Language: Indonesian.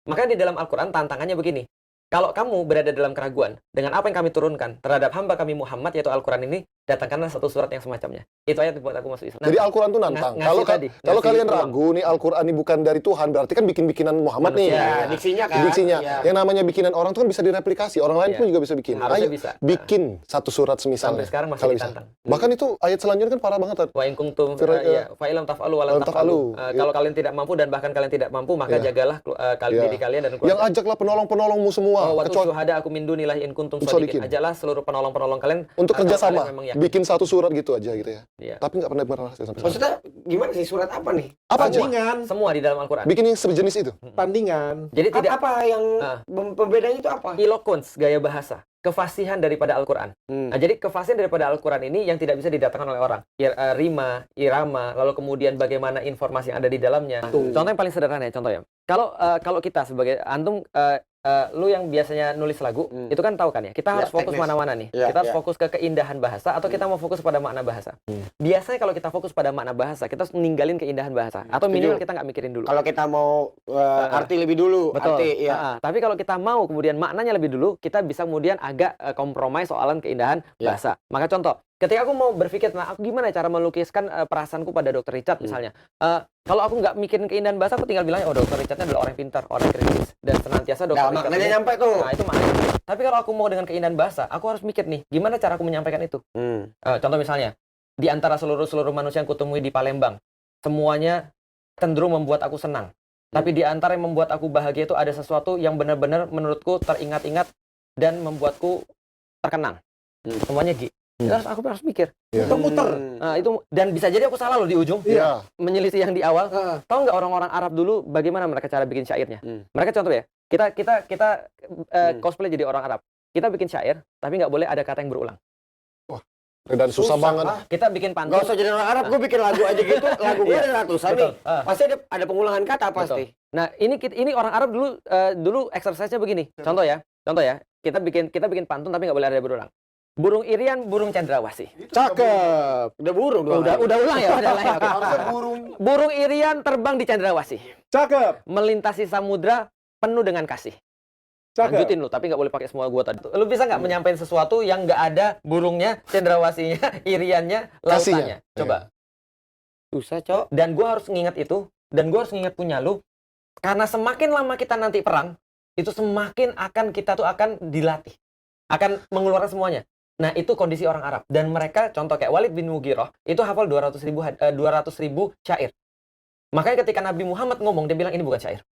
Maka di dalam Al-Quran tantangannya begini. Kalau kamu berada dalam keraguan dengan apa yang kami turunkan terhadap hamba kami Muhammad, yaitu Al-Quran ini, datangkanlah satu surat yang semacamnya. Itu ayat yang buat aku masuk Islam. Jadi Al-Quran itu nantang. Kalau kalian ragu nih Al-Quran ini bukan dari Tuhan, berarti kan bikin-bikinan Muhammad nih. Ya, diksinya kan. Diksinya. Yang namanya bikinan orang itu kan bisa direplikasi. Orang lain pun juga bisa bikin. Harusnya Ayo, bisa. bikin satu surat Sampai semisalnya. sekarang masih Kalau ditantang. Bahkan itu ayat selanjutnya kan parah banget. Wa in kuntum fa ilam taf'alu wa lam taf'alu. Kalau kalian tidak mampu dan bahkan kalian tidak mampu, maka jagalah diri kalian dan keluarga. Yang ajaklah penolong-penolongmu semua. Kecuali syuhada aku min dunillahi in kuntum shadiqin. Ajaklah seluruh penolong-penolong kalian untuk kerjasama. Bikin satu surat gitu aja gitu ya. Tapi nggak pernah berhasil sampai. Maksudnya gimana sih, surat apa nih? Apa Tandingan. Semua di dalam Al-Quran. Bikin yang sejenis itu. Tandingan. Jadi tidak apa yang pembedanya itu apa? Eloquence, gaya bahasa, kefasihan daripada Al-Quran. Nah, jadi kefasihan daripada Al-Quran ini yang tidak bisa didatangkan oleh orang. Rima, irama, lalu kemudian bagaimana informasi yang ada di dalamnya. Contoh yang paling sederhana ya, contoh ya. Kalau kita sebagai antum, lu yang biasanya nulis lagu, itu kan tahu kan ya, kita harus fokus mana-mana nih. Kita harus fokus ke keindahan bahasa atau kita mau fokus pada makna bahasa. Biasanya kalau kita fokus pada makna bahasa, kita harus ninggalin keindahan bahasa. Atau minimal kita nggak mikirin dulu. Kalau kita mau arti lebih dulu. Betul. Arti, tapi kalau kita mau kemudian maknanya lebih dulu, kita bisa kemudian agak kompromi soalan keindahan bahasa. Maka contoh, ketika aku mau berpikir, nah aku gimana cara melukiskan perasaanku pada Dr. Richard misalnya. Kalau aku nggak mikirin keindahan bahasa, aku tinggal bilangnya, oh Dr. Richardnya adalah orang yang pintar, orang yang kritis, dan senantiasa Dr. Richard maknanya nyampe tuh. Nah, itu maknanya. Tapi kalau aku mau dengan keindahan bahasa, aku harus mikir nih, gimana cara aku menyampaikan itu. Contoh misalnya, di antara seluruh manusia yang kutemui di Palembang, semuanya cenderung membuat aku senang. Tapi di antara yang membuat aku bahagia itu ada sesuatu yang benar-benar menurutku teringat-ingat dan membuatku terkenang. Semuanya aku harus mikir. Muter-muter. Nah, itu, dan bisa jadi aku salah loh di ujung. Menyelisih yang di awal. Tahu nggak orang-orang Arab dulu bagaimana mereka cara bikin syairnya? Mereka contoh ya, kita cosplay jadi orang Arab. Kita bikin syair, tapi nggak boleh ada kata yang berulang. Wah, dan susah banget. Kita bikin pantun. Gak usah jadi orang Arab, gue bikin lagu aja gitu. Lagu gue ada ratusan nih. Pasti ada pengulangan kata pasti. Nah, ini orang Arab dulu exercise-nya begini. Contoh ya. Kita bikin pantun tapi nggak boleh ada berulang. Burung irian, burung cendrawasih. Cakep. Udah burung dong. Udah ulang ya. Burung irian terbang di cendrawasih. Cakep. Melintasi samudra penuh dengan kasih. Cakep. Lanjutin lu, tapi nggak boleh pakai semua gua tadi. Lu bisa nggak menyampaikan sesuatu yang nggak ada burungnya, cendrawasinya, iriannya, lautannya? Coba. Susah, Cok. Dan gua harus nginget itu, dan gua harus nginget punya lu. Karena semakin lama kita nanti perang, itu semakin kita tuh akan dilatih. Akan mengeluarkan semuanya. Nah, itu kondisi orang Arab. Dan mereka, contoh kayak Walid bin Mughirah, itu hafal 200.000 syair. Makanya ketika Nabi Muhammad ngomong, dia bilang ini bukan syair.